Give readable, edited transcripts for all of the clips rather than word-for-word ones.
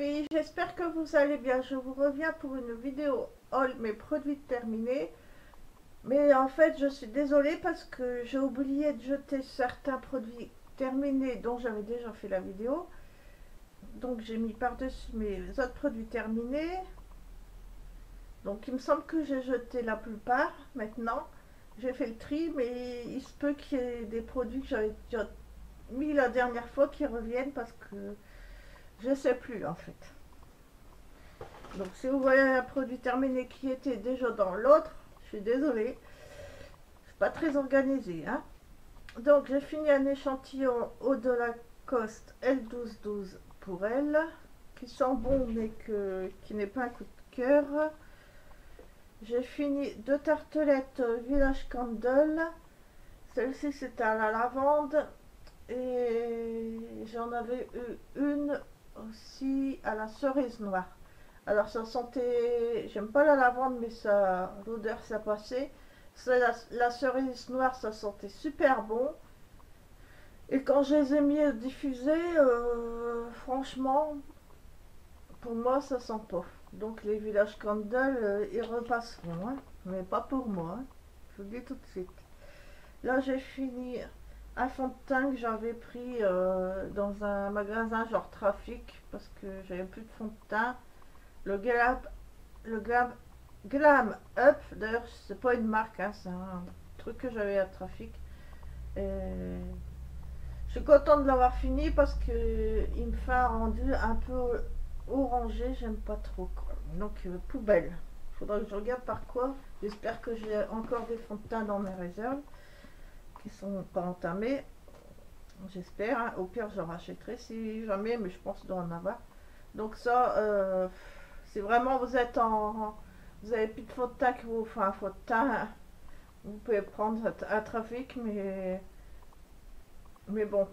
filles, j'espère que vous allez bien. Je vous reviens pour une vidéo haul mes produits terminés. Mais en fait, je suis désolée parce que j'ai oublié de jeter certains produits terminés dont j'avais déjà fait la vidéo. Donc j'ai mis par-dessus mes autres produits terminés. Donc il me semble que j'ai jeté la plupart maintenant. J'ai fait le tri, mais il se peut qu'il y ait des produits que j'avais déjà mis la dernière fois qui reviennent parce que je ne sais plus en fait. Donc si vous voyez un produit terminé qui était déjà dans l'autre, je suis désolée. Je suis pas très organisée. Hein. Donc j'ai fini un échantillon eau de Lacoste L1212 pour elle, qui sent bon mais qui n'est pas un coup de cœur. J'ai fini 2 tartelettes Village Candle. Celle-ci c'était à la lavande. Et j'en avais eu une aussi à la cerise noire. Alors ça sentait, j'aime pas la lavande mais ça, l'odeur ça passait. La cerise noire ça sentait super bon. Et quand je les ai mis à diffuser, franchement, pour moi ça sent pas. Donc les Village Candle, ils repasseront, hein, mais pas pour moi. Hein. Je vous le dis tout de suite. Là j'ai fini un fond de teint que j'avais pris dans un magasin genre Trafic parce que j'avais plus de fond de teint. Le Glam Up, d'ailleurs c'est pas une marque, hein, c'est un truc que j'avais à Trafic. Et je suis contente de l'avoir fini parce que il me fait un rendu un peu orangé, j'aime pas trop quoi. Donc poubelle. Faudra que je regarde par quoi. J'espère que j'ai encore des fonds de teint dans mes réserves qui sont pas entamés. J'espère, hein. Au pire je rachèterai si jamais, mais je pense d'en avoir. Donc ça, c'est vraiment vous êtes vous avez plus de fond de teint que vous, enfin fond de teint, vous pouvez prendre à Trafic, mais bon,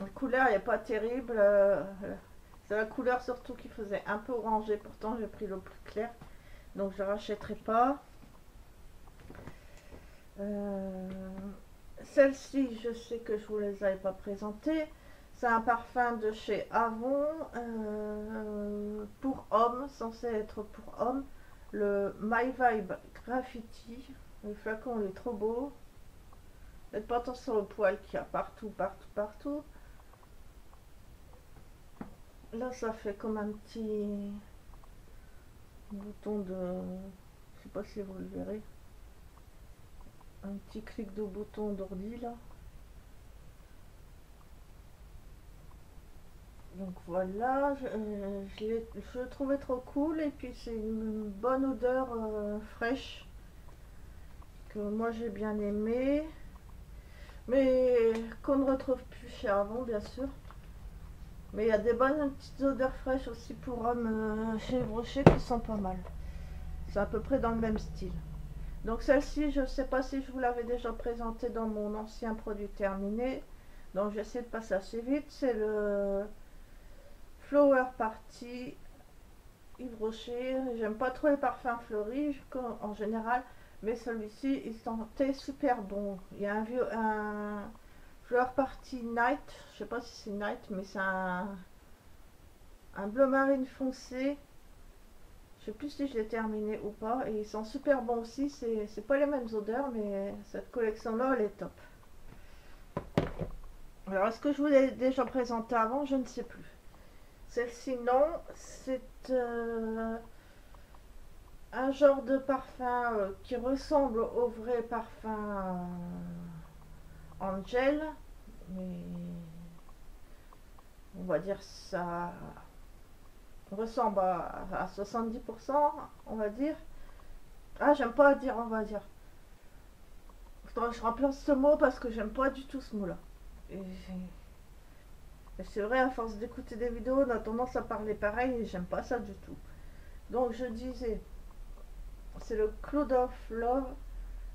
la couleur n'est pas terrible. C'est la couleur surtout qui faisait un peu orangé. Pourtant j'ai pris le plus clair, donc je rachèterai pas. Celle-ci, je sais que je vous les avais pas présentées. C'est un parfum de chez Avon pour hommes, censé être pour hommes. Le My Vibe Graffiti. Le flacon il est trop beau. Faites pas attention au poil qu'il y a partout, partout, partout. Là, ça fait comme un petit bouton de... Je sais pas si vous le verrez. Un petit clic de bouton d'ordi là. Donc voilà, je le trouvais trop cool et puis c'est une bonne odeur fraîche que moi j'ai bien aimé, mais qu'on ne retrouve plus chez Avon bien sûr. Mais il y a des bonnes petites odeurs fraîches aussi pour hommes chez Brochet qui sont pas mal. C'est à peu près dans le même style. Donc celle-ci, je ne sais pas si je vous l'avais déjà présentée dans mon ancien produit terminé. Donc j'essaie de passer assez vite. C'est le Flower Party Yves Rocher. J'aime pas trop les parfums fleuris en général, mais celui-ci il sentait super bon. Il y a un Flower Party Night, je sais pas si c'est Night, mais c'est un bleu marine foncé. Je sais plus si je l'ai terminé ou pas, et ils sont super bons aussi. C'est pas les mêmes odeurs, mais cette collection là elle est top. Alors est-ce que je vous l'ai déjà présenté avant? Je ne sais plus. Celle-ci non, c'est un genre de parfum qui ressemble au vrai parfum Angel, mais on va dire ça ressemble à 70%, on va dire. Ah, j'aime pas dire on va dire. Faudrait que je remplace ce mot parce que j'aime pas du tout ce mot là. Et c'est vrai, à force d'écouter des vidéos, on a tendance à parler pareil et j'aime pas ça du tout. Donc je disais, c'est le Cloud of Love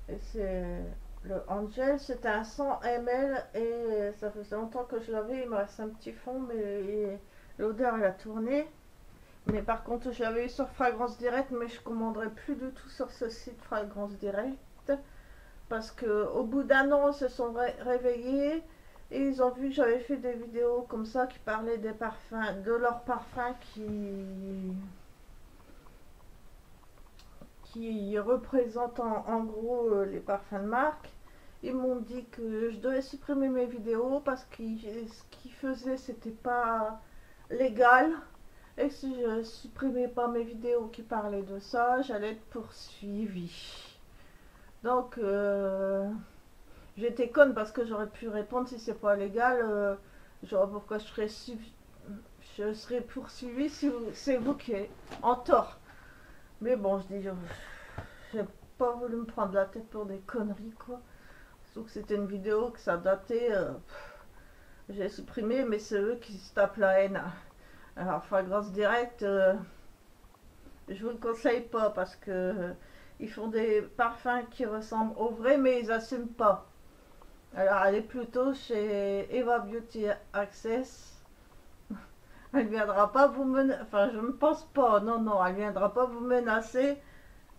et c'est le Angel, c'est un 100 ml et ça faisait longtemps que je l'avais, il me reste un petit fond mais l'odeur elle a tourné. Mais par contre je l'avais eu sur Fragrance Direct, mais je commanderai plus du tout sur ce site Fragrance Direct parce que au bout d'un an ils se sont réveillés Et ils ont vu que j'avais fait des vidéos comme ça qui parlaient des parfums, de leurs parfums qui représentent en gros les parfums de marque. Ils m'ont dit que je devais supprimer mes vidéos parce que ce qu'ils faisaient c'était pas légal. Et si je supprimais pas mes vidéos qui parlaient de ça, j'allais être poursuivie. Donc, j'étais conne parce que j'aurais pu répondre si c'est pas légal. Genre, pourquoi je serais poursuivie si c'est vous qui êtes en tort. Mais bon, je dis, j'ai pas voulu me prendre la tête pour des conneries, quoi. Sauf que c'était une vidéo que ça datait. J'ai supprimé, mais c'est eux qui se tapent la haine. Alors, Fragrance Direct, je vous le conseille pas parce que ils font des parfums qui ressemblent au vrai, mais ils assument pas. Alors, allez plutôt chez Eva Beauty Access. Elle viendra pas vous menacer. Enfin, je ne pense pas. Non, non, elle viendra pas vous menacer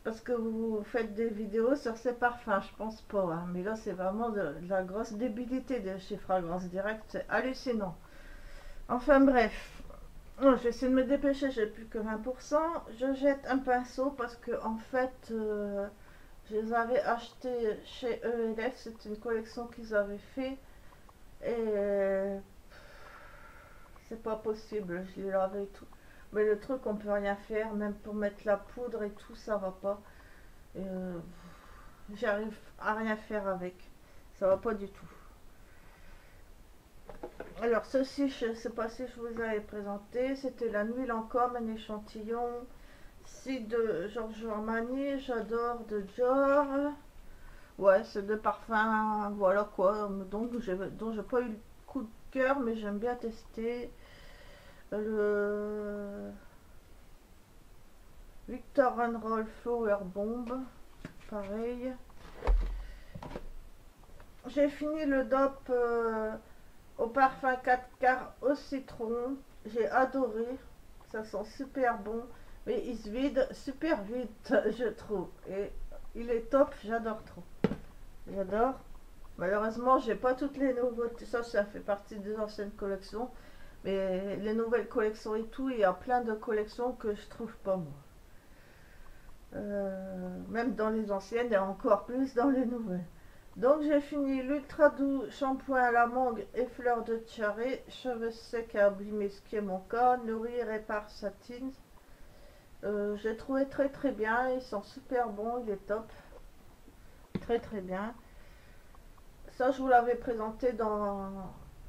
parce que vous faites des vidéos sur ces parfums. Je pense pas. Hein. Mais là, c'est vraiment de la grosse débilité de chez Fragrance Direct. C'est hallucinant. Enfin, bref. J'essaie de me dépêcher, j'ai plus que 20%. Je jette un pinceau parce que en fait, je les avais achetés chez ELF. C'est une collection qu'ils avaient fait. Et c'est pas possible, je les lavais et tout. Mais le truc, on peut rien faire, même pour mettre la poudre et tout, ça va pas. J'arrive à rien faire avec. Ça va pas du tout. Alors ceci, je ne sais pas si je vous avais présenté, c'était la Nuit Lancôme, un échantillon. Si de Giorgio Armani, j'adore de Dior. Ouais, c'est deux parfums, voilà quoi, dont j'ai pas eu le coup de cœur, mais j'aime bien tester. Le Victor Roll Flower Bomb, pareil. J'ai fini le DOP au parfum 4 quarts au citron. J'ai adoré, ça sent super bon, mais il se vide super vite, je trouve. Et il est top, j'adore trop. J'adore. Malheureusement, j'ai pas toutes les nouveautés. Ça fait partie des anciennes collections. Mais les nouvelles collections et tout, il y a plein de collections que je trouve pas moi. Même dans les anciennes et encore plus dans les nouvelles. Donc j'ai fini l'ultra doux shampoing à la mangue et fleurs de tiare, cheveux secs à abîmer, ce qui est mon cas, nourrir répare satin. J'ai trouvé très très bien, ils sont super bons, il est top. Très très bien. Ça je vous l'avais présenté dans...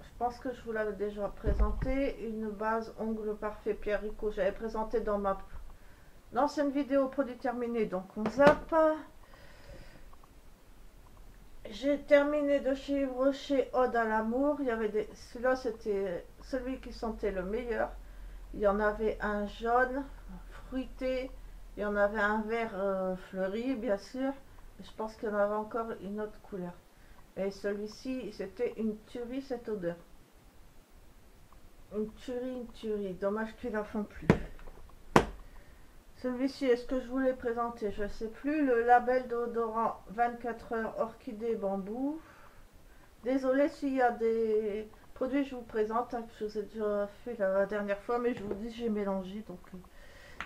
Je pense que je vous l'avais déjà présenté, une base ongle parfait Pierre Rico. J'avais présenté dans ma ancienne vidéo produit terminé, donc on zappe. J'ai terminé de chez Yves Rocher Ode à l'amour. Il y avait des... Celui-là, c'était celui qui sentait le meilleur. Il y en avait un jaune, fruité. Il y en avait un vert fleuri, bien sûr. Je pense qu'il y en avait encore une autre couleur. Et celui-ci, c'était une tuerie, cette odeur. Une tuerie. Dommage qu'ils la font plus. Celui-ci, est-ce que je vous l'ai présenté? Je ne sais plus. Le label déodorant 24 heures orchidée bambou. Désolée s'il y a des produits que je vous présente, hein, que je vous ai déjà fait la dernière fois, mais je vous dis j'ai mélangé. Donc,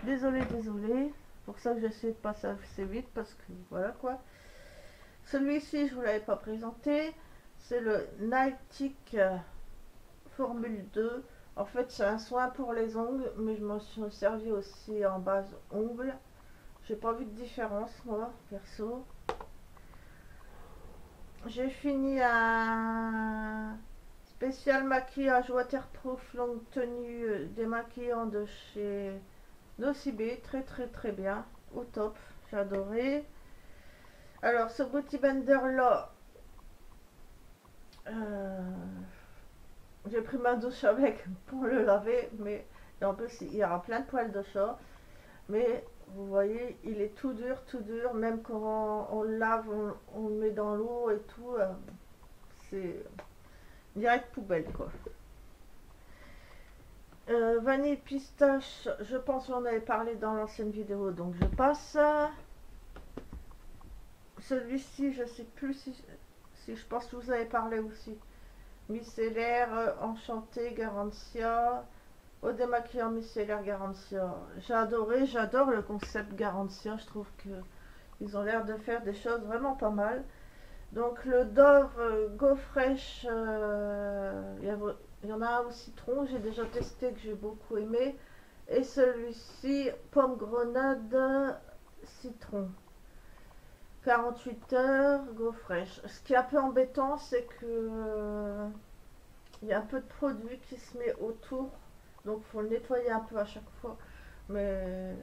désolée. Pour ça que j'essaie de passer assez vite, parce que voilà quoi. Celui-ci, je ne vous l'avais pas présenté. C'est le Nightic Formule 2. En fait, c'est un soin pour les ongles, mais je m'en suis servi aussi en base ongles. J'ai pas vu de différence, moi, perso. J'ai fini un spécial maquillage waterproof longue tenue démaquillant de chez Nocibé. Très bien, au top, j'ai adoré. Alors, ce Beauty Blender là, j'ai pris ma douche avec pour le laver, mais en plus il y aura plein de poils de chat. Mais vous voyez, il est tout dur, même quand on le lave, on le met dans l'eau et tout. C'est direct poubelle quoi. Vanille pistache, je pense que j'en avais parlé dans l'ancienne vidéo, donc je passe. Celui-ci, je sais plus si je pense que vous avez parlé aussi. micellaire enchanté Garantia, eau démaquillant micellaire Garantia. J'ai adoré, j'adore le concept Garantia, je trouve que ils ont l'air de faire des choses vraiment pas mal. Donc le Dove Go Fresh, il y en a un au citron, j'ai déjà testé que j'ai beaucoup aimé. Et celui-ci, pomme grenade citron. 48 heures, Go Fresh. Ce qui est un peu embêtant, c'est que il y a un peu de produit qui se met autour. Donc il faut le nettoyer un peu à chaque fois. Mais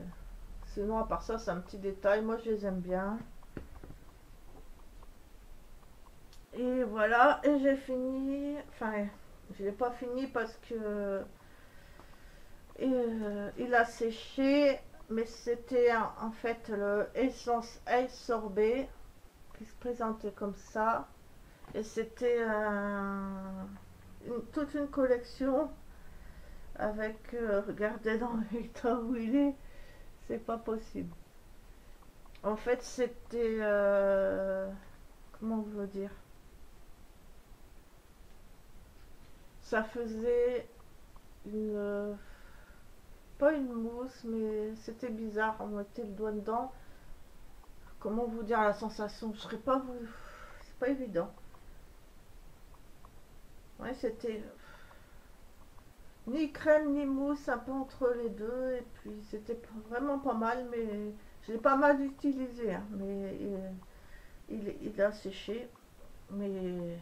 sinon, à part ça, c'est un petit détail. Moi, je les aime bien. Et voilà, et j'ai fini. Enfin, je l'ai pas fini parce que il a séché. Mais c'était en fait le Essence Ace Sorbet qui se présentait comme ça. Et c'était toute une collection avec, regardez dans l'état où il est, c'est pas possible. En fait, c'était, comment vous dire, ça faisait une, pas une mousse, mais c'était bizarre, on mettait le doigt dedans. Comment vous dire la sensation, je serais pas vous, c'est pas évident. Ouais, c'était ni crème ni mousse, un peu entre les deux, et puis c'était vraiment pas mal, mais je l'ai pas mal utilisé, hein, mais il a séché, mais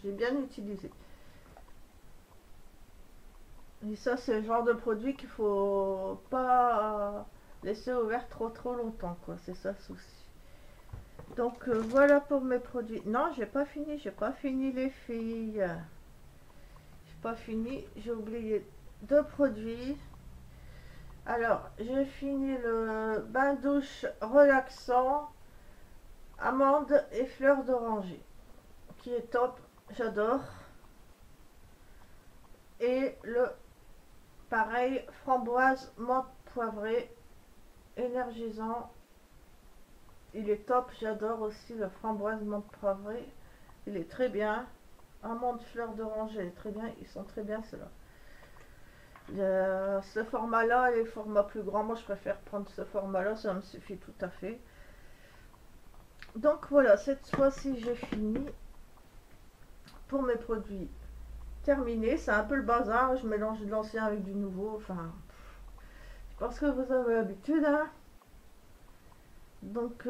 j'ai bien utilisé. Et ça, c'est le genre de produit qu'il faut pas laisser ouvert trop longtemps, quoi, c'est ça le souci. Donc voilà pour mes produits. Non, j'ai pas fini les filles. J'ai pas fini, j'ai oublié deux produits. Alors, j'ai fini le bain douche relaxant, amande et fleurs d'oranger, qui est top, j'adore. Et le pareil, framboise, menthe poivrée, énergisant. Il est top, j'adore aussi le framboise, menthe poivrée. Il est très bien. Amande, fleurs d'oranger, très bien, ils sont très bien ceux-là. Ce format-là et les formats plus grands, moi je préfère prendre ce format-là, ça me suffit tout à fait. Donc voilà, cette fois-ci j'ai fini pour mes produits terminés. C'est un peu le bazar, je mélange de l'ancien avec du nouveau. Enfin, je pense que vous avez l'habitude. Hein. Donc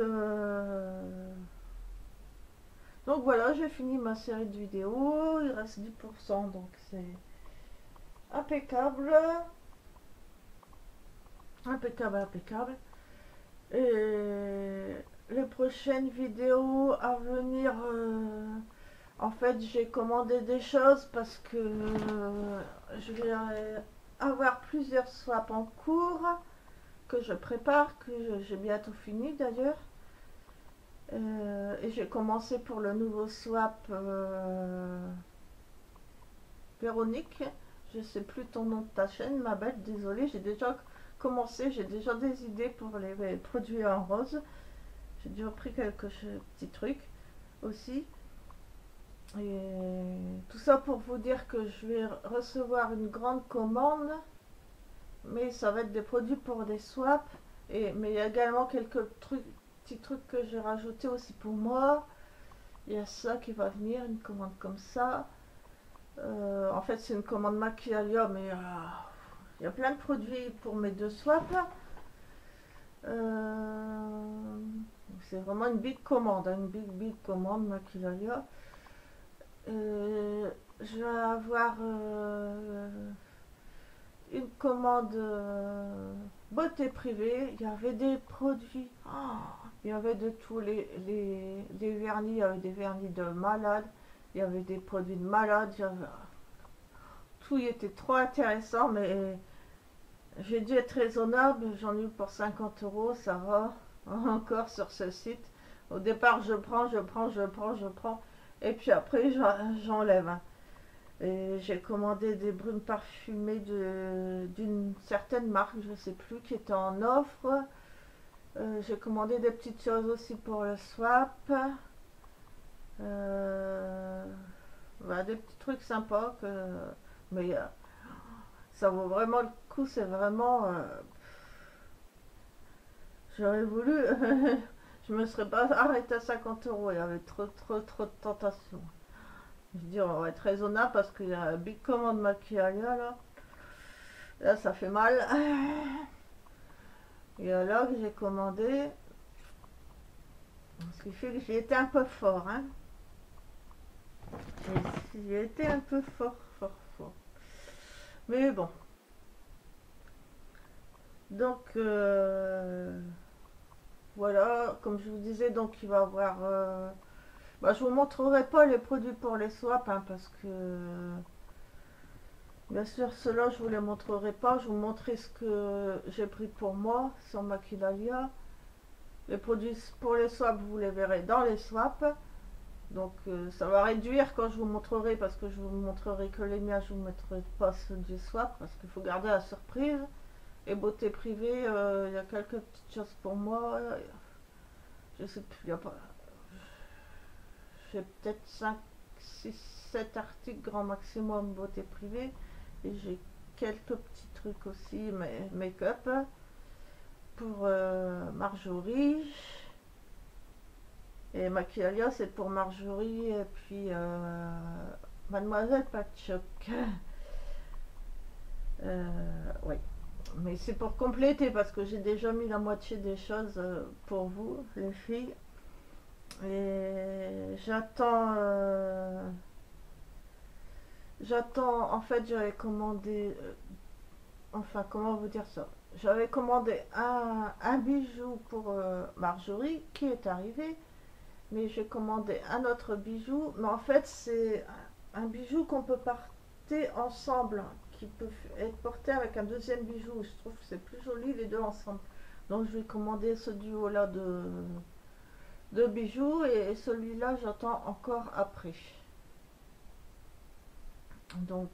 voilà, j'ai fini ma série de vidéos. Il reste 10%, donc c'est impeccable. Impeccable, impeccable. Et les prochaines vidéos à venir, en fait, j'ai commandé des choses parce que je vais avoir plusieurs swaps en cours que je prépare, que j'ai bientôt fini d'ailleurs. Et j'ai commencé pour le nouveau swap Véronique. Je sais plus ton nom de ta chaîne, ma belle, désolée, j'ai déjà commencé, j'ai déjà des idées pour les produits en rose. J'ai déjà pris quelques petits trucs aussi. Et tout ça pour vous dire que je vais recevoir une grande commande, mais ça va être des produits pour des swaps. Mais il y a également quelques petits trucs que j'ai rajoutés aussi pour moi. Il y a ça qui va venir, une commande comme ça. En fait, c'est une commande Maquialia, mais il y a plein de produits pour mes deux swaps. C'est vraiment une big commande, hein, une big commande Maquialia. Je vais avoir une commande beauté privée. Il y avait des produits, il y avait de tous les vernis. Il y avait des vernis de malade, il y avait des produits de malade, tout y était trop intéressant, mais j'ai dû être raisonnable. J'en ai eu pour 50 euros, ça va encore sur ce site. Au départ, je prends, et puis après j'enlève. Hein. Et j'ai commandé des brumes parfumées d'une certaine marque, je ne sais plus, qui était en offre. J'ai commandé des petites choses aussi pour le swap. Bah, des petits trucs sympas mais ça vaut vraiment le coup, c'est vraiment j'aurais voulu je me serais pas arrêté à 50 €, il y avait trop de tentations. Je dis on va être raisonnable parce qu'il y a un big commande Maquialia là ça fait mal. Et alors j'ai commandé, ce qui fait que j'ai été un peu fort, hein. J'ai été un peu fort. Mais bon. Donc, voilà, comme je vous disais, donc il va y avoir... bah, je vous montrerai pas les produits pour les swaps, hein, parce que... Bien sûr, ceux-là, je vous les montrerai pas. Je vous montrerai ce que j'ai pris pour moi sur Maquilalia. Les produits pour les swaps, vous les verrez dans les swaps. Donc ça va réduire quand je vous montrerai, parce que je vous montrerai que les miens, je vous mettrai pas ceux du swap parce qu'il faut garder la surprise. Et beauté privée, il y a quelques petites choses pour moi. Je sais plus, il y a pas. J'ai peut-être 5, 6, 7 articles grand maximum beauté privée. Et j'ai quelques petits trucs aussi, mais make-up pour Marjorie. Et Maquialia, c'est pour Marjorie et puis Mademoiselle Patchoc. Oui. Mais c'est pour compléter parce que j'ai déjà mis la moitié des choses pour vous, les filles. Et j'attends, en fait, j'avais commandé. Enfin, comment vous dire ça? J'avais commandé un bijou pour Marjorie qui est arrivé. Mais j'ai commandé un autre bijou. Mais en fait, c'est un bijou qu'on peut porter ensemble, qui peut être porté avec un deuxième bijou. Je trouve que c'est plus joli les deux ensemble. Donc je vais commander ce duo-là de bijoux et celui-là j'attends encore après. Donc,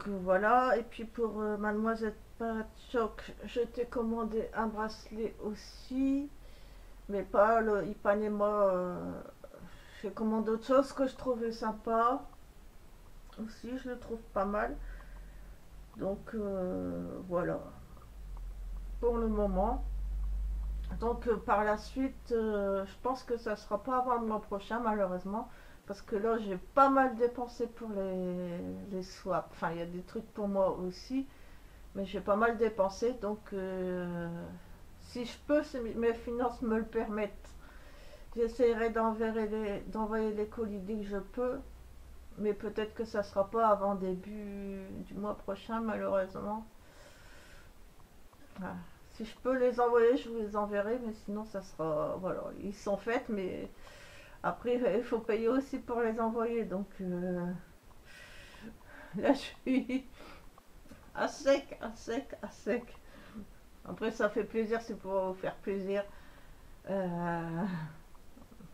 voilà. Et puis pour Mademoiselle Patchoc, je t'ai commandé un bracelet aussi. Mais pas le Ipanema. J'ai commandé autre chose que je trouvais sympa. Aussi, je le trouve pas mal. Donc voilà. Pour le moment. Donc par la suite, je pense que ça sera pas avant le mois prochain malheureusement. Parce que là, j'ai pas mal dépensé pour les swaps. Enfin, il y a des trucs pour moi aussi. Mais j'ai pas mal dépensé. Donc si je peux, si mes finances me le permettent, j'essaierai d'envoyer les colis dès que je peux, mais peut-être que ça sera pas avant début du mois prochain, malheureusement. Voilà. Si je peux les envoyer, je vous les enverrai, mais sinon ça sera... Voilà, ils sont faits, mais après il faut payer aussi pour les envoyer, donc là je suis à sec. Après ça fait plaisir, c'est pour vous faire plaisir. Euh,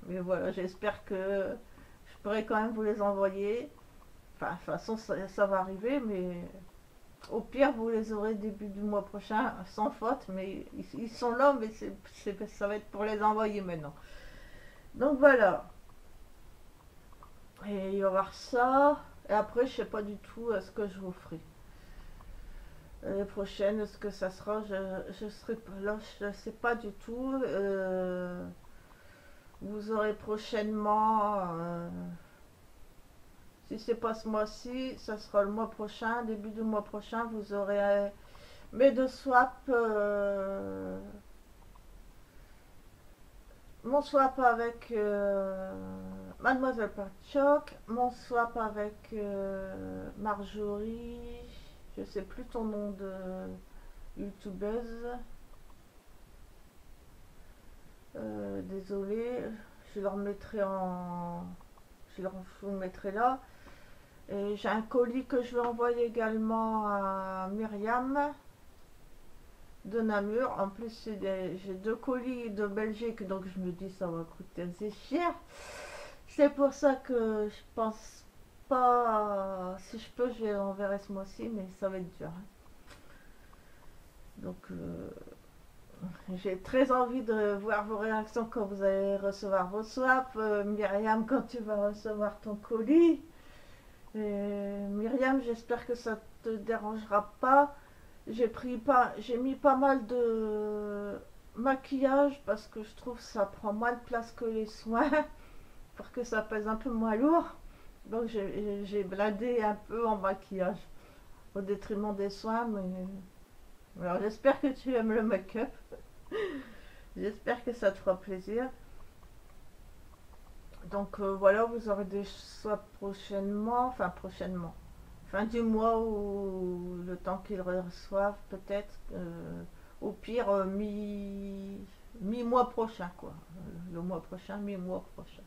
mais voilà, j'espère que je pourrai quand même vous les envoyer. Enfin, de toute façon, ça va arriver, mais au pire, vous les aurez début du mois prochain, sans faute. Mais ils sont là, mais ça va être pour les envoyer maintenant. Donc voilà. Et il va y avoir ça. Et après, je sais pas du tout ce que je vous ferai. Les prochaines, ce que ça sera, je serai là, je sais pas du tout. Vous aurez prochainement. Si c'est pas ce mois-ci, ça sera le mois prochain, début du mois prochain, vous aurez mes deux swaps. Mon swap avec Mademoiselle Patchoc, mon swap avec Marjorie, je sais plus ton nom de youtubeuse. Désolée, je leur mettrai en. Je vous le mettrai là. Et j'ai un colis que je vais envoyer également à Myriam de Namur. En plus, j'ai deux colis de Belgique, donc je me dis ça va coûter assez cher. C'est pour ça que je pense pas. Si je peux, je les enverrai ce mois-ci, mais ça va être dur. Donc J'ai très envie de voir vos réactions quand vous allez recevoir vos swaps. Myriam, quand tu vas recevoir ton colis. Et Myriam, j'espère que ça te dérangera pas. J'ai mis pas mal de maquillage parce que je trouve que ça prend moins de place que les soins pour que ça pèse un peu moins lourd. Donc j'ai blindé un peu en maquillage au détriment des soins. Mais alors j'espère que tu aimes le make-up. J'espère que ça te fera plaisir. Donc voilà, vous aurez des soit prochainement, enfin prochainement, fin du mois ou le temps qu'ils reçoivent peut-être, au pire mi-mois prochain quoi, le mois prochain, mi-mois prochain.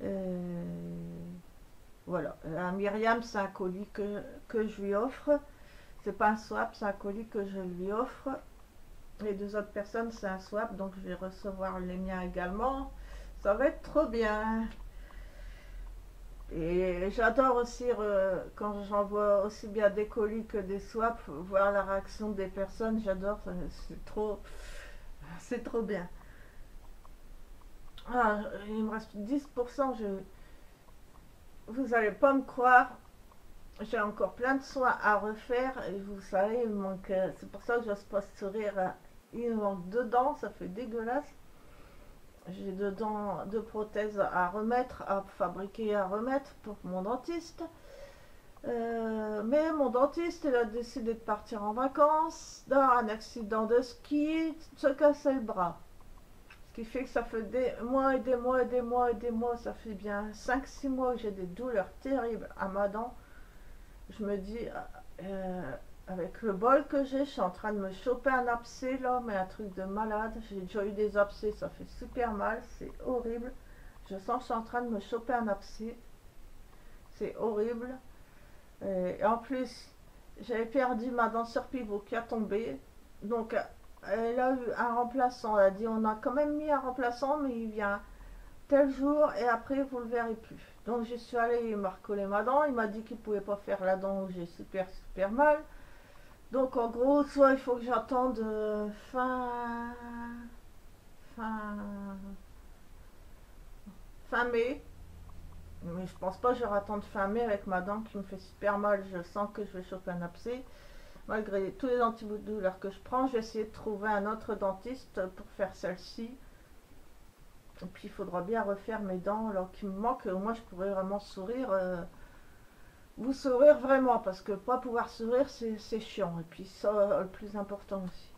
Euh, voilà, à Myriam c'est un colis que je lui offre, c'est pas un swap, c'est un colis que je lui offre. Les deux autres personnes c'est un swap, donc je vais recevoir les miens également. Ça va être trop bien. Et j'adore aussi, quand j'envoie aussi bien des colis que des swaps, voir la réaction des personnes, j'adore, c'est trop bien. Ah, il me reste 10%, vous allez pas me croire, j'ai encore plein de soins à refaire, et vous savez, il me manque, c'est pour ça que j'ose pas sourire, il me manque deux dents, ça fait dégueulasse. J'ai deux prothèses à remettre, à fabriquer, à remettre pour mon dentiste. Mais mon dentiste, il a décidé de partir en vacances, d'avoir un accident de ski, de se casser le bras. Ce qui fait que ça fait des mois et des mois et des mois et des mois, ça fait bien 5 6 mois que j'ai des douleurs terribles à ma dent. Je me dis, euh, avec le bol que j'ai, je suis en train de me choper un abcès là, mais un truc de malade. J'ai déjà eu des abcès, ça fait super mal, c'est horrible. Je sens que je suis en train de me choper un abcès, c'est horrible. Et en plus, j'avais perdu ma dent sur pivot qui a tombé. Donc, elle a eu un remplaçant. Elle a dit on a quand même mis un remplaçant, mais il vient tel jour et après vous le verrez plus. Donc, j'y suis allée, il m'a recollé ma dent. Il m'a dit qu'il pouvait pas faire la dent où j'ai super mal. Donc, en gros, soit il faut que j'attende fin, fin mai. Mais je pense pas que j'aurai attendre fin mai avec ma dent qui me fait super mal. Je sens que je vais choper un abcès. Malgré tous les antidouleurs que je prends, je vais essayer de trouver un autre dentiste pour faire celle-ci. Et puis il faudra bien refaire mes dents alors qu'il me manque. Au moins je pourrais vraiment sourire. Vous sourire vraiment parce que pas pouvoir sourire c'est chiant. Et puis ça, le plus important aussi.